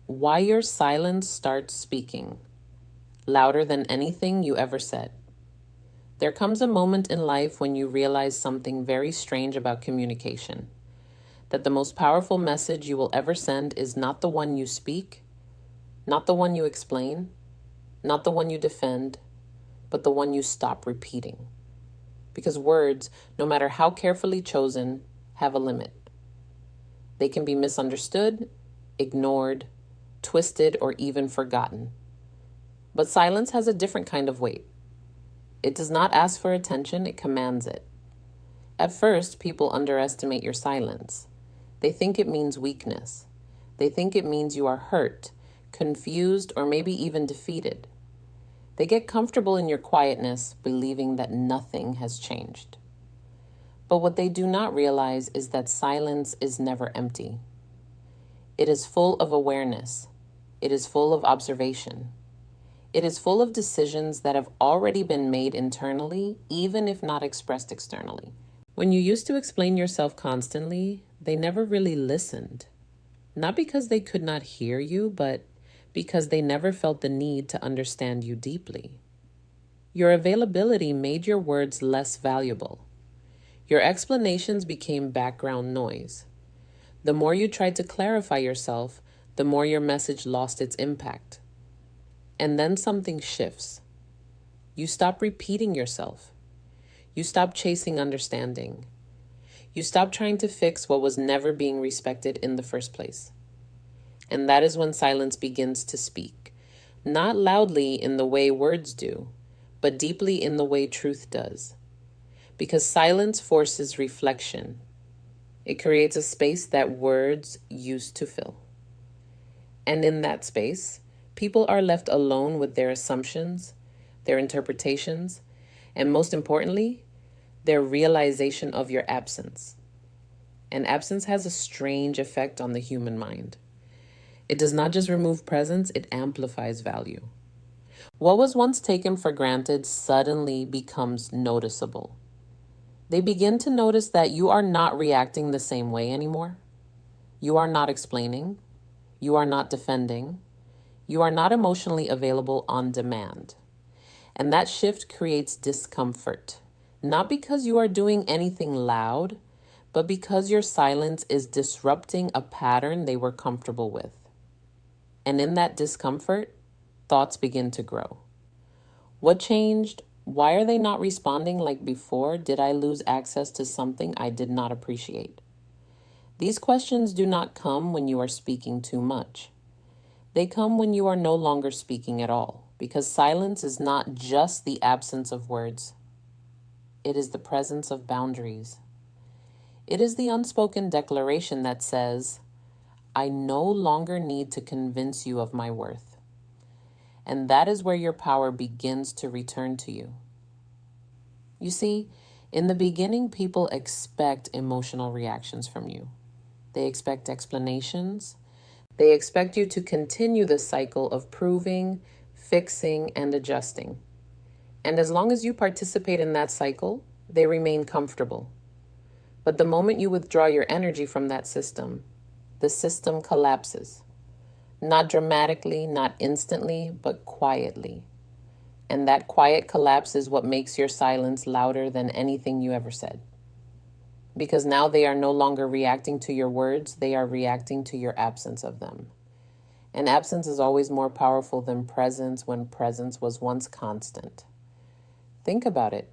Why your silence starts speaking, louder than anything you ever said. There comes a moment in life when you realize something very strange about communication. That the most powerful message you will ever send is not the one you speak, not the one you explain, not the one you defend, but the one you stop repeating. Because words, no matter how carefully chosen, have a limit. They can be misunderstood, ignored, twisted, or even forgotten. But silence has a different kind of weight. It does not ask for attention, it commands it. At first, people underestimate your silence. They think it means weakness. They think it means you are hurt, confused, or maybe even defeated. They get comfortable in your quietness, believing that nothing has changed. But what they do not realize is that silence is never empty. It is full of awareness. It is full of observation. It is full of decisions that have already been made internally, even if not expressed externally. When you used to explain yourself constantly, they never really listened. Not because they could not hear you, but because they never felt the need to understand you deeply. Your availability made your words less valuable. Your explanations became background noise. The more you tried to clarify yourself, the more your message lost its impact. And then something shifts. You stop repeating yourself. You stop chasing understanding. You stop trying to fix what was never being respected in the first place. And that is when silence begins to speak, not loudly in the way words do, but deeply in the way truth does. Because silence forces reflection. It creates a space that words used to fill. And in that space, people are left alone with their assumptions, their interpretations, and most importantly, their realization of your absence. And absence has a strange effect on the human mind. It does not just remove presence, it amplifies value. What was once taken for granted suddenly becomes noticeable. They begin to notice that you are not reacting the same way anymore. You are not explaining. You are not defending. You are not emotionally available on demand. And that shift creates discomfort, not because you are doing anything loud, but because your silence is disrupting a pattern they were comfortable with. And in that discomfort, thoughts begin to grow. What changed? Why are they not responding like before? Did I lose access to something I did not appreciate? These questions do not come when you are speaking too much. They come when you are no longer speaking at all, because silence is not just the absence of words. It is the presence of boundaries. It is the unspoken declaration that says, I no longer need to convince you of my worth. And that is where your power begins to return to you. You see, in the beginning, people expect emotional reactions from you. They expect explanations. They expect you to continue the cycle of proving, fixing, and adjusting. And as long as you participate in that cycle, they remain comfortable. But the moment you withdraw your energy from that system, the system collapses. Not dramatically, not instantly, but quietly. And that quiet collapse is what makes your silence louder than anything you ever said. Because now they are no longer reacting to your words, they are reacting to your absence of them. And absence is always more powerful than presence when presence was once constant. Think about it.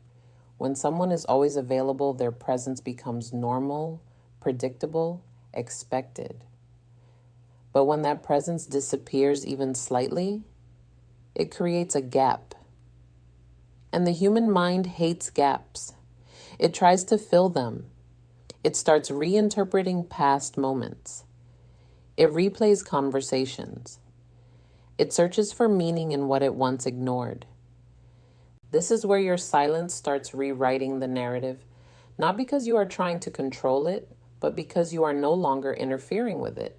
When someone is always available, their presence becomes normal, predictable, expected. But when that presence disappears even slightly, it creates a gap. And the human mind hates gaps. It tries to fill them. It starts reinterpreting past moments. It replays conversations. It searches for meaning in what it once ignored. This is where your silence starts rewriting the narrative, not because you are trying to control it, but because you are no longer interfering with it.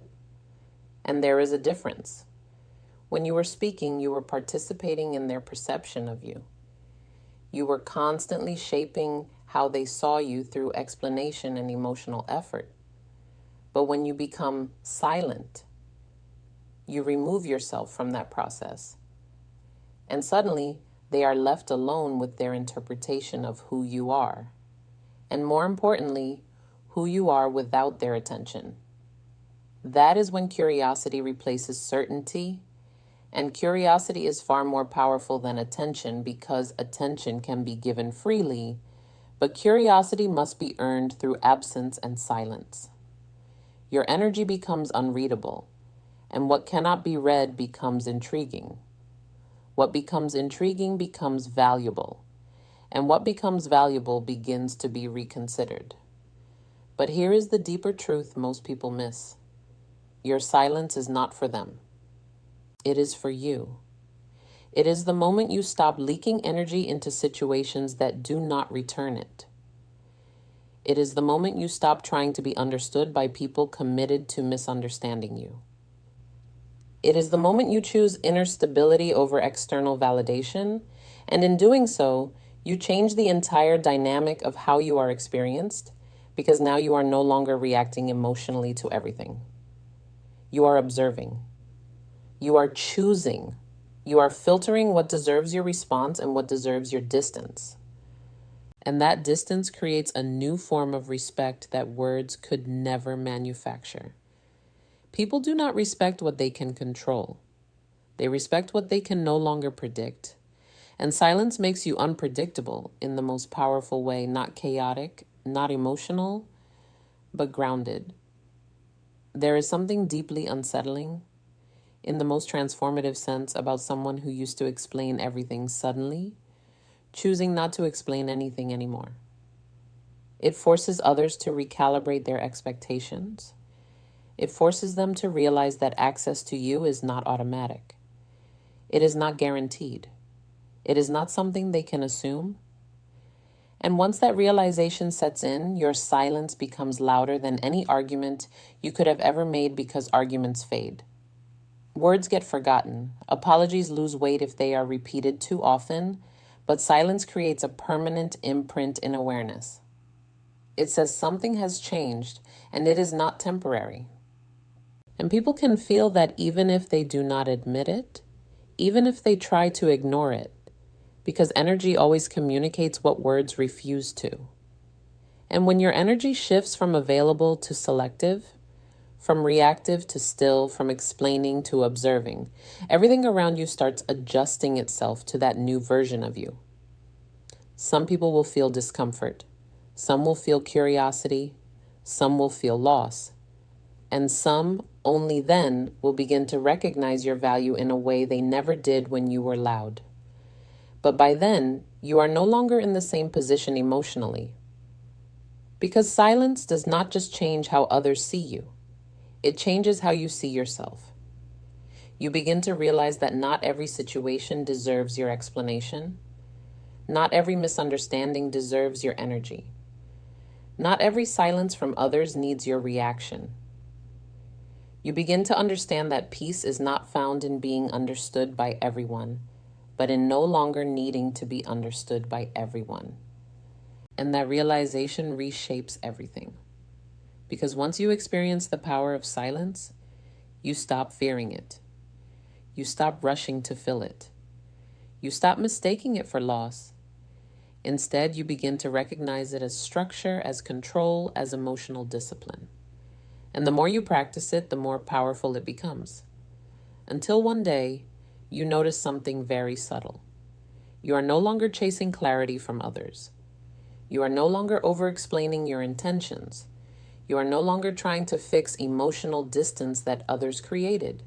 And there is a difference. When you were speaking, you were participating in their perception of you. You were constantly shaping how they saw you through explanation and emotional effort. But when you become silent, You remove yourself from that process. And suddenly, they are left alone with their interpretation of who you are. And more importantly, who you are without their attention. That is when curiosity replaces certainty. And curiosity is far more powerful than attention because attention can be given freely, but curiosity must be earned through absence and silence. Your energy becomes unreadable, and what cannot be read becomes intriguing. What becomes intriguing becomes valuable, and what becomes valuable begins to be reconsidered. But here is the deeper truth most people miss. Your silence is not for them. It is for you. It is the moment you stop leaking energy into situations that do not return it. It is the moment you stop trying to be understood by people committed to misunderstanding you. It is the moment you choose inner stability over external validation, and in doing so, you change the entire dynamic of how you are experienced, because now you are no longer reacting emotionally to everything. You are observing. You are choosing. You are filtering what deserves your response and what deserves your distance. And that distance creates a new form of respect that words could never manufacture. People do not respect what they can control. They respect what they can no longer predict. And silence makes you unpredictable in the most powerful way, not chaotic, not emotional, but grounded. There is something deeply unsettling, in the most transformative sense, about someone who used to explain everything suddenly, choosing not to explain anything anymore. It forces others to recalibrate their expectations. It forces them to realize that access to you is not automatic. It is not guaranteed. It is not something they can assume. And once that realization sets in, your silence becomes louder than any argument you could have ever made, because arguments fade. Words get forgotten. Apologies lose weight if they are repeated too often, but silence creates a permanent imprint in awareness. It says something has changed, and it is not temporary. And people can feel that even if they do not admit it, even if they try to ignore it, because energy always communicates what words refuse to. And when your energy shifts from available to selective, from reactive to still, from explaining to observing, everything around you starts adjusting itself to that new version of you. Some people will feel discomfort. Some will feel curiosity. Some will feel loss. And some only then will begin to recognize your value in a way they never did when you were loud. But by then, you are no longer in the same position emotionally. Because silence does not just change how others see you. It changes how you see yourself. You begin to realize that not every situation deserves your explanation. Not every misunderstanding deserves your energy. Not every silence from others needs your reaction. You begin to understand that peace is not found in being understood by everyone, but in no longer needing to be understood by everyone. And that realization reshapes everything. Because once you experience the power of silence, you stop fearing it. You stop rushing to fill it. You stop mistaking it for loss. Instead, you begin to recognize it as structure, as control, as emotional discipline. And the more you practice it, the more powerful it becomes. Until one day, you notice something very subtle. You are no longer chasing clarity from others. You are no longer over-explaining your intentions. You are no longer trying to fix emotional distance that others created.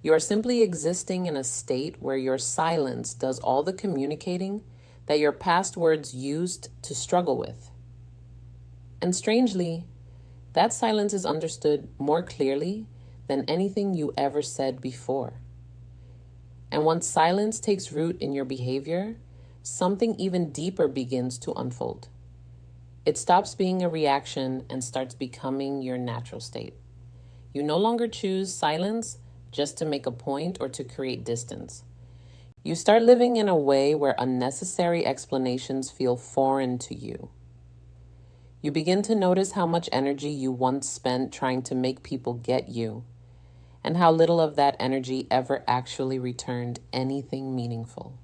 You are simply existing in a state where your silence does all the communicating that your past words used to struggle with. And strangely, that silence is understood more clearly than anything you ever said before. And once silence takes root in your behavior, something even deeper begins to unfold. It stops being a reaction and starts becoming your natural state. You no longer choose silence just to make a point or to create distance. You start living in a way where unnecessary explanations feel foreign to you. You begin to notice how much energy you once spent trying to make people get you, and how little of that energy ever actually returned anything meaningful.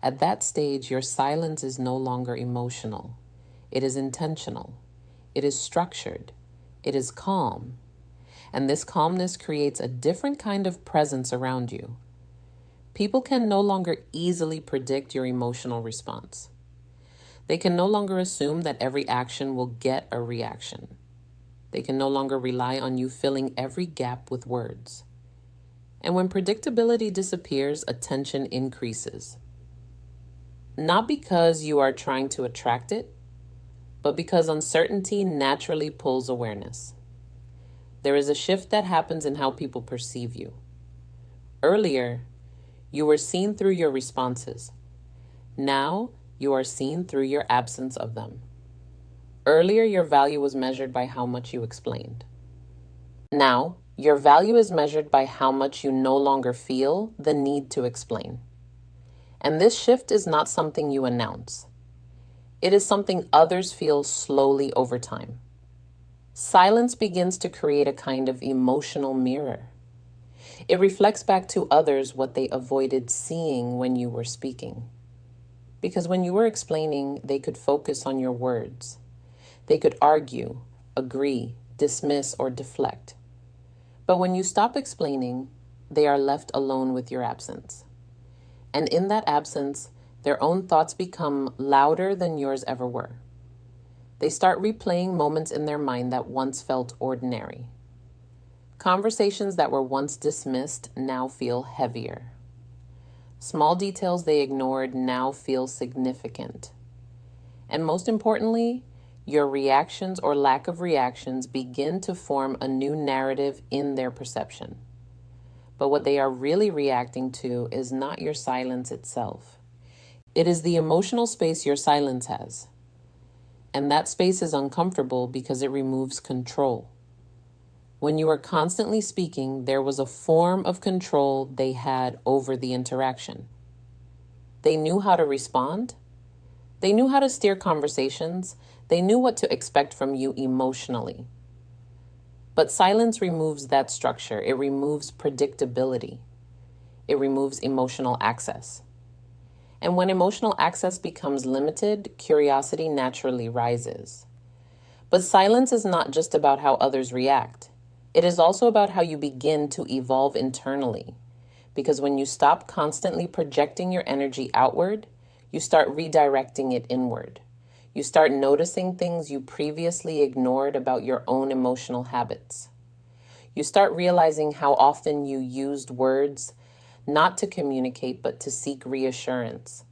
At that stage, your silence is no longer emotional. It is intentional. It is structured. It is calm. And this calmness creates a different kind of presence around you. People can no longer easily predict your emotional response. They can no longer assume that every action will get a reaction. They can no longer rely on you filling every gap with words. And when predictability disappears, attention increases. Not because you are trying to attract it, but because uncertainty naturally pulls awareness. There is a shift that happens in how people perceive you. Earlier, you were seen through your responses. Now, you are seen through your absence of them. Earlier, your value was measured by how much you explained. Now, your value is measured by how much you no longer feel the need to explain. And this shift is not something you announce. It is something others feel slowly over time. Silence begins to create a kind of emotional mirror. It reflects back to others what they avoided seeing when you were speaking. Because when you were explaining, they could focus on your words. They could argue, agree, dismiss, or deflect. But when you stop explaining, they are left alone with your absence. And in that absence, their own thoughts become louder than yours ever were. They start replaying moments in their mind that once felt ordinary. Conversations that were once dismissed now feel heavier. Small details they ignored now feel significant. And most importantly, your reactions or lack of reactions begin to form a new narrative in their perception. But what they are really reacting to is not your silence itself. It is the emotional space your silence has. And that space is uncomfortable because it removes control. When you were constantly speaking, there was a form of control they had over the interaction. They knew how to respond. They knew how to steer conversations. They knew what to expect from you emotionally. But silence removes that structure. It removes predictability. It removes emotional access. And when emotional access becomes limited, curiosity naturally rises. But silence is not just about how others react. It is also about how you begin to evolve internally. Because when you stop constantly projecting your energy outward, you start redirecting it inward. You start noticing things you previously ignored about your own emotional habits. You start realizing how often you used words not to communicate, but to seek reassurance.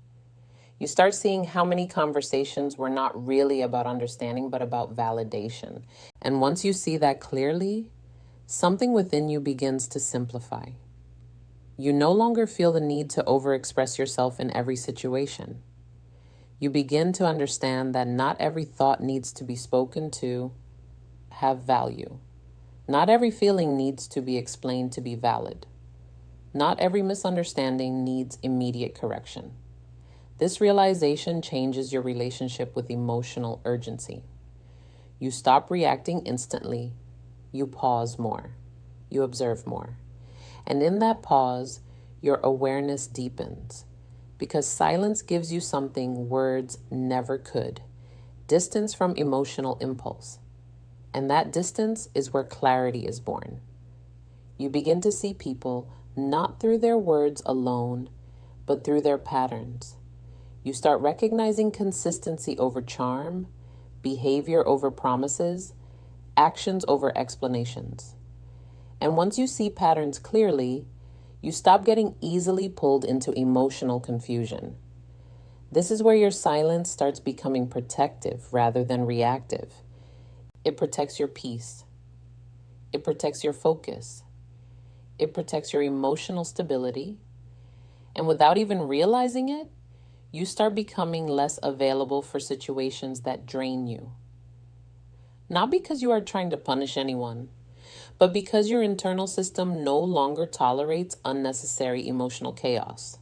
You start seeing how many conversations were not really about understanding, but about validation. And once you see that clearly, something within you begins to simplify. You no longer feel the need to overexpress yourself in every situation. You begin to understand that not every thought needs to be spoken to have value. Not every feeling needs to be explained to be valid. Not every misunderstanding needs immediate correction. This realization changes your relationship with emotional urgency. You stop reacting instantly. You pause more. You observe more. And in that pause, your awareness deepens. Because silence gives you something words never could. Distance from emotional impulse. And that distance is where clarity is born. You begin to see people not through their words alone, but through their patterns. You start recognizing consistency over charm, behavior over promises, actions over explanations. And once you see patterns clearly, you stop getting easily pulled into emotional confusion. This is where your silence starts becoming protective rather than reactive. It protects your peace. It protects your focus. It protects your emotional stability. And without even realizing it, you start becoming less available for situations that drain you. Not because you are trying to punish anyone, but because your internal system no longer tolerates unnecessary emotional chaos.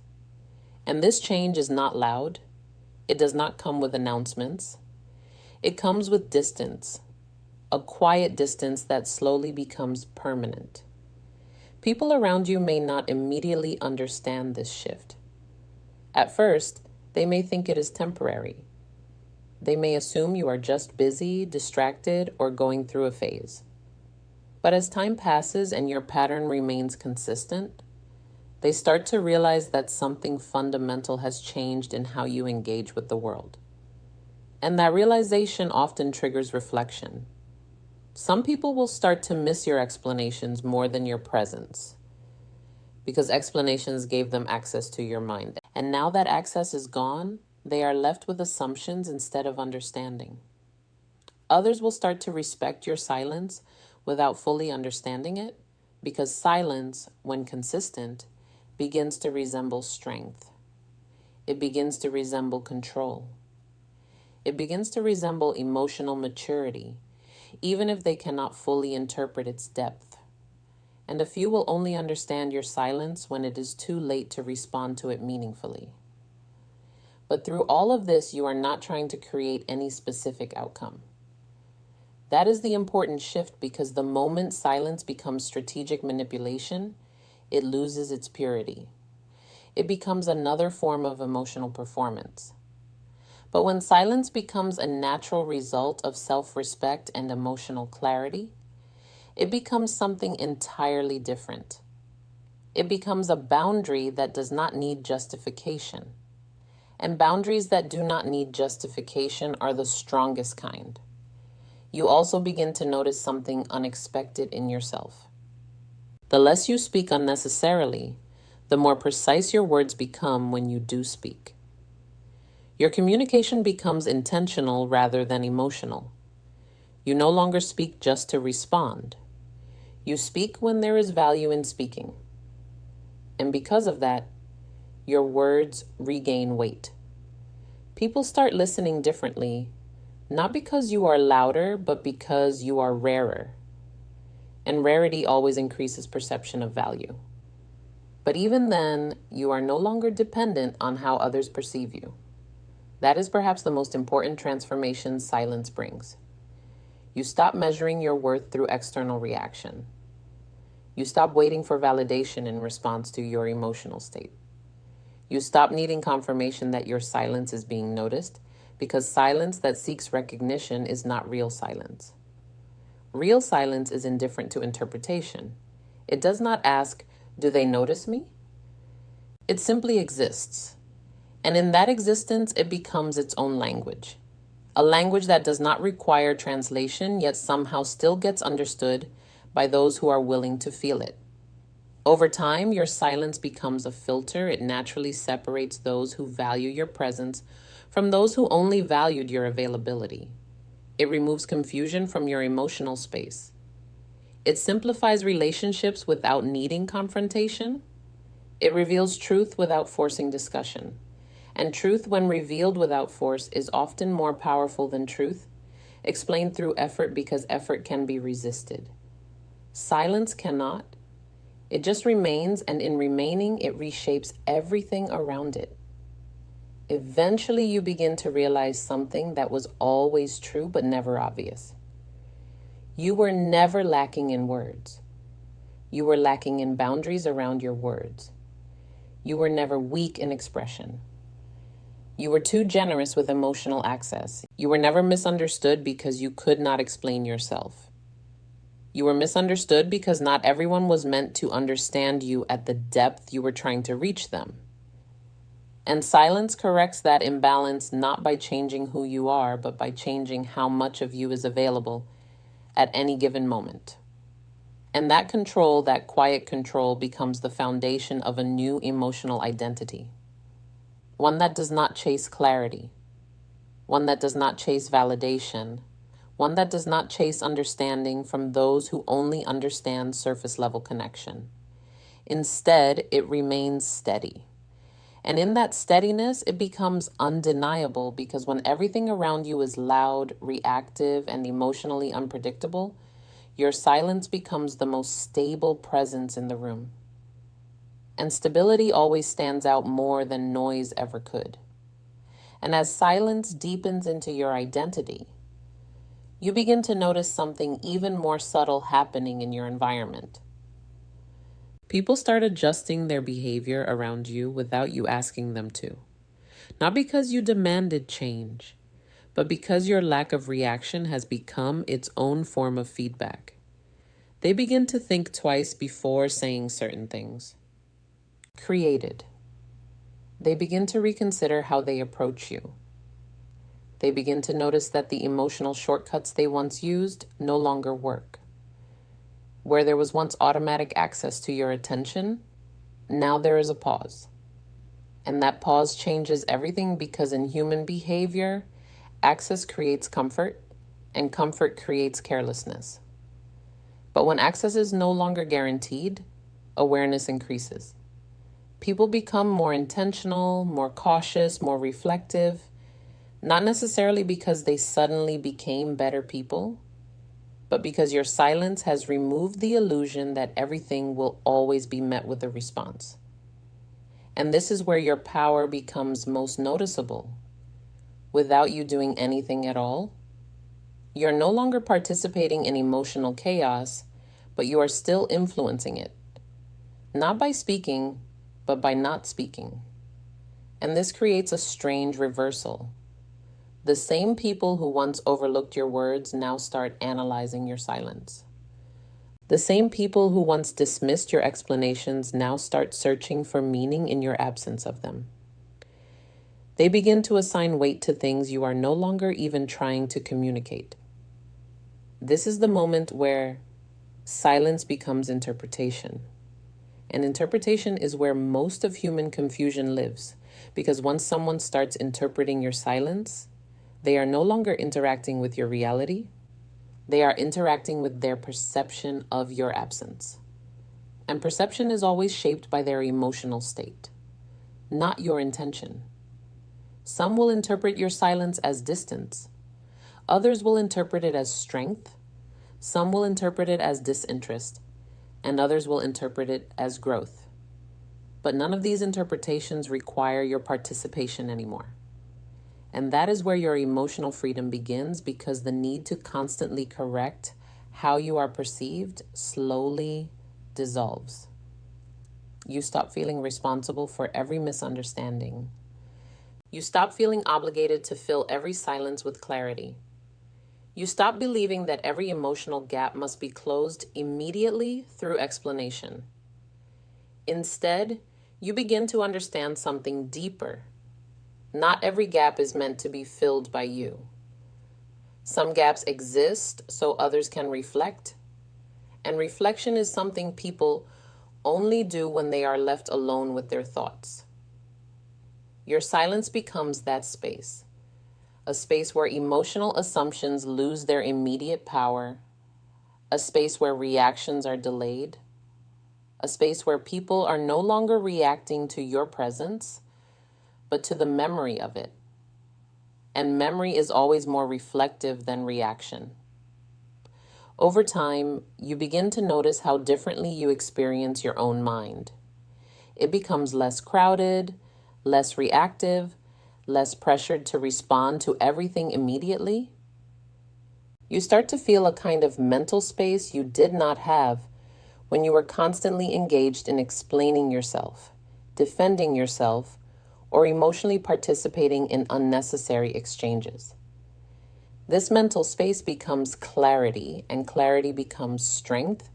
And this change is not loud. It does not come with announcements. It comes with distance, a quiet distance that slowly becomes permanent. People around you may not immediately understand this shift. At first, they may think it is temporary. They may assume you are just busy, distracted, or going through a phase. But as time passes and your pattern remains consistent, they start to realize that something fundamental has changed in how you engage with the world. And that realization often triggers reflection. Some people will start to miss your explanations more than your presence, because explanations gave them access to your mind. And now that access is gone, they are left with assumptions instead of understanding. Others will start to respect your silence without fully understanding it, because silence, when consistent, begins to resemble strength. It begins to resemble control. It begins to resemble emotional maturity, even if they cannot fully interpret its depth. And a few will only understand your silence when it is too late to respond to it meaningfully. But through all of this, you are not trying to create any specific outcome. That is the important shift, because the moment silence becomes strategic manipulation, it loses its purity. It becomes another form of emotional performance. But when silence becomes a natural result of self-respect and emotional clarity, it becomes something entirely different. It becomes a boundary that does not need justification. And boundaries that do not need justification are the strongest kind. You also begin to notice something unexpected in yourself. The less you speak unnecessarily, the more precise your words become when you do speak. Your communication becomes intentional rather than emotional. You no longer speak just to respond. You speak when there is value in speaking. And because of that, your words regain weight. People start listening differently, not because you are louder, but because you are rarer. And rarity always increases perception of value. But even then, you are no longer dependent on how others perceive you. That is perhaps the most important transformation silence brings. You stop measuring your worth through external reaction. You stop waiting for validation in response to your emotional state. You stop needing confirmation that your silence is being noticed, because silence that seeks recognition is not real silence. Real silence is indifferent to interpretation. It does not ask, "Do they notice me?" It simply exists. And in that existence, it becomes its own language. A language that does not require translation, yet somehow still gets understood by those who are willing to feel it. Over time, your silence becomes a filter. It naturally separates those who value your presence from those who only valued your availability. It removes confusion from your emotional space. It simplifies relationships without needing confrontation. It reveals truth without forcing discussion. And truth, when revealed without force, is often more powerful than truth, explained through effort, because effort can be resisted. Silence cannot. It just remains, and in remaining, it reshapes everything around it. Eventually, you begin to realize something that was always true but never obvious. You were never lacking in words. You were lacking in boundaries around your words. You were never weak in expression. You were too generous with emotional access. You were never misunderstood because you could not explain yourself. You were misunderstood because not everyone was meant to understand you at the depth you were trying to reach them. And silence corrects that imbalance, not by changing who you are, but by changing how much of you is available at any given moment. And that control, that quiet control, becomes the foundation of a new emotional identity. One that does not chase clarity. One that does not chase validation. One that does not chase understanding from those who only understand surface level connection. Instead, it remains steady. And in that steadiness, it becomes undeniable, because when everything around you is loud, reactive, and emotionally unpredictable, your silence becomes the most stable presence in the room. And stability always stands out more than noise ever could. And as silence deepens into your identity, you begin to notice something even more subtle happening in your environment. People start adjusting their behavior around you without you asking them to. Not because you demanded change, but because your lack of reaction has become its own form of feedback. They begin to think twice before saying certain things. Created. They begin to reconsider how they approach you. They begin to notice that the emotional shortcuts they once used no longer work. Where there was once automatic access to your attention, now there is a pause. And that pause changes everything because in human behavior, access creates comfort, and comfort creates carelessness. But when access is no longer guaranteed, awareness increases. People become more intentional, more cautious, more reflective, not necessarily because they suddenly became better people, but because your silence has removed the illusion that everything will always be met with a response. And this is where your power becomes most noticeable. Without you doing anything at all, you're no longer participating in emotional chaos, but you are still influencing it. Not by speaking, but by not speaking. And this creates a strange reversal. The same people who once overlooked your words now start analyzing your silence. The same people who once dismissed your explanations now start searching for meaning in your absence of them. They begin to assign weight to things you are no longer even trying to communicate. This is the moment where silence becomes interpretation. And interpretation is where most of human confusion lives, because once someone starts interpreting your silence, they are no longer interacting with your reality. They are interacting with their perception of your absence. And perception is always shaped by their emotional state, not your intention. Some will interpret your silence as distance. Others will interpret it as strength. Some will interpret it as disinterest, and others will interpret it as growth. But none of these interpretations require your participation anymore. And that is where your emotional freedom begins, because the need to constantly correct how you are perceived slowly dissolves. You stop feeling responsible for every misunderstanding. You stop feeling obligated to fill every silence with clarity. You stop believing that every emotional gap must be closed immediately through explanation. Instead, you begin to understand something deeper. Not every gap is meant to be filled by you. Some gaps exist so others can reflect. And reflection is something people only do when they are left alone with their thoughts. Your silence becomes that space. A space where emotional assumptions lose their immediate power, a space where reactions are delayed, a space where people are no longer reacting to your presence, but to the memory of it. And memory is always more reflective than reaction. Over time, you begin to notice how differently you experience your own mind. It becomes less crowded, less reactive, less pressured to respond to everything immediately. You start to feel a kind of mental space you did not have when you were constantly engaged in explaining yourself, defending yourself, or emotionally participating in unnecessary exchanges. This mental space becomes clarity, and clarity becomes strength,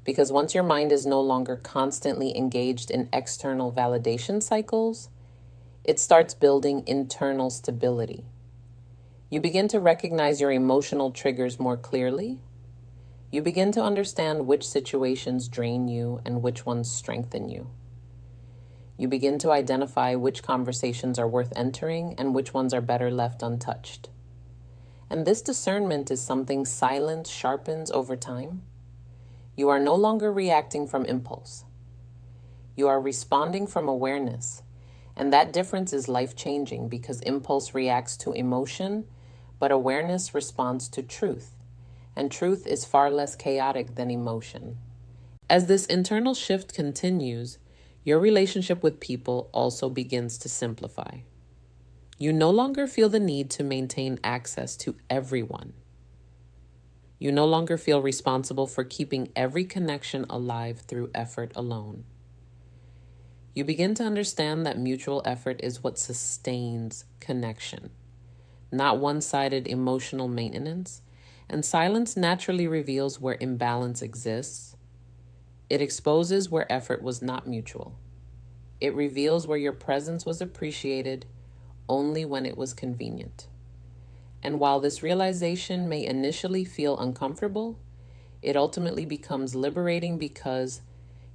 because once your mind is no longer constantly engaged in external validation cycles, it starts building internal stability. You begin to recognize your emotional triggers more clearly. You begin to understand which situations drain you and which ones strengthen you. You begin to identify which conversations are worth entering and which ones are better left untouched. And this discernment is something silence sharpens over time. You are no longer reacting from impulse. You are responding from awareness. And that difference is life-changing because impulse reacts to emotion, but awareness responds to truth. And truth is far less chaotic than emotion. As this internal shift continues, your relationship with people also begins to simplify. You no longer feel the need to maintain access to everyone. You no longer feel responsible for keeping every connection alive through effort alone. You begin to understand that mutual effort is what sustains connection, not one-sided emotional maintenance, and silence naturally reveals where imbalance exists. It exposes where effort was not mutual. It reveals where your presence was appreciated only when it was convenient. And while this realization may initially feel uncomfortable, it ultimately becomes liberating because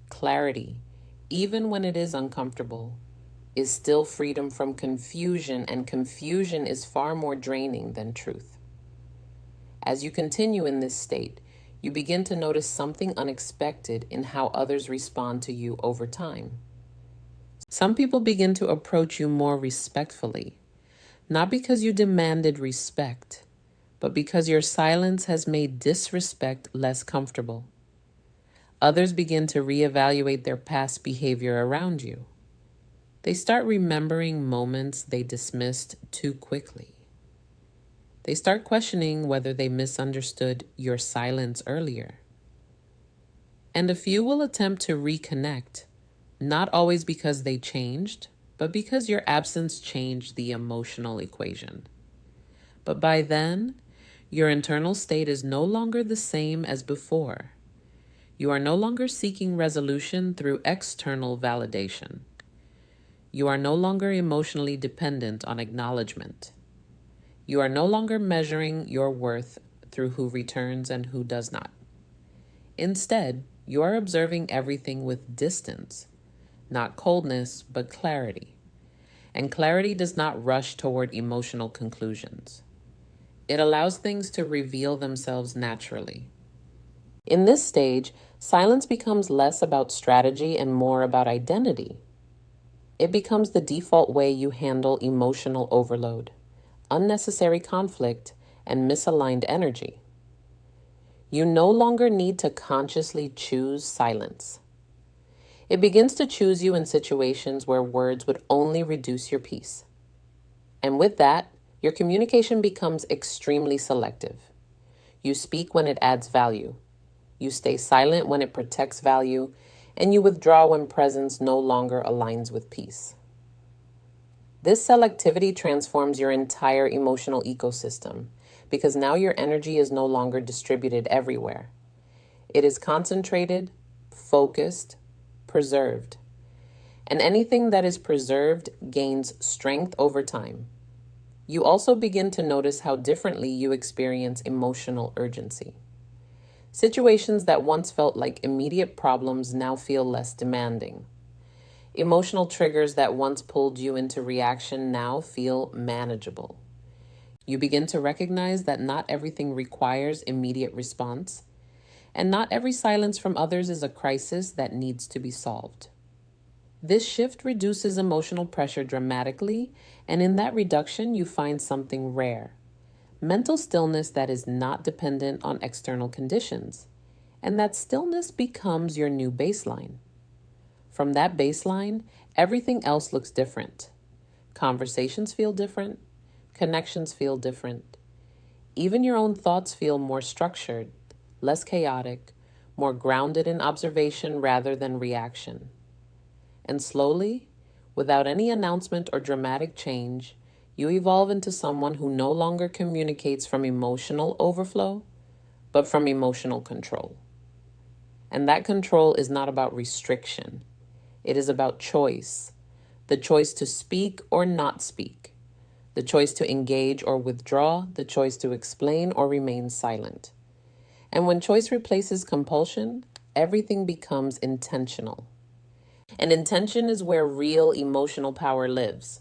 clarity, even when it is uncomfortable, is still freedom from confusion, and confusion is far more draining than truth. As you continue in this state, you begin to notice something unexpected in how others respond to you over time. Some people begin to approach you more respectfully, not because you demanded respect, but because your silence has made disrespect less comfortable. Others begin to reevaluate their past behavior around you. They start remembering moments they dismissed too quickly. They start questioning whether they misunderstood your silence earlier. And a few will attempt to reconnect, not always because they changed, but because your absence changed the emotional equation. But by then, your internal state is no longer the same as before. You are no longer seeking resolution through external validation. You are no longer emotionally dependent on acknowledgement. You are no longer measuring your worth through who returns and who does not. Instead, you are observing everything with distance, not coldness, but clarity. And clarity does not rush toward emotional conclusions. It allows things to reveal themselves naturally. In this stage, silence becomes less about strategy and more about identity. It becomes the default way you handle emotional overload, unnecessary conflict, and misaligned energy. You no longer need to consciously choose silence. It begins to choose you in situations where words would only reduce your peace. And with that, your communication becomes extremely selective. You speak when it adds value. You stay silent when it protects value, and you withdraw when presence no longer aligns with peace. This selectivity transforms your entire emotional ecosystem because now your energy is no longer distributed everywhere. It is concentrated, focused, preserved. And anything that is preserved gains strength over time. You also begin to notice how differently you experience emotional urgency. Situations that once felt like immediate problems now feel less demanding. Emotional triggers that once pulled you into reaction now feel manageable. You begin to recognize that not everything requires immediate response, and not every silence from others is a crisis that needs to be solved. This shift reduces emotional pressure dramatically, and in that reduction, you find something rare: mental stillness that is not dependent on external conditions, and that stillness becomes your new baseline. From that baseline, everything else looks different. Conversations feel different. Connections feel different. Even your own thoughts feel more structured, less chaotic, more grounded in observation rather than reaction. And slowly, without any announcement or dramatic change, you evolve into someone who no longer communicates from emotional overflow, but from emotional control. And that control is not about restriction. It is about choice. The choice to speak or not speak. The choice to engage or withdraw. The choice to explain or remain silent. And when choice replaces compulsion, everything becomes intentional. And intention is where real emotional power lives.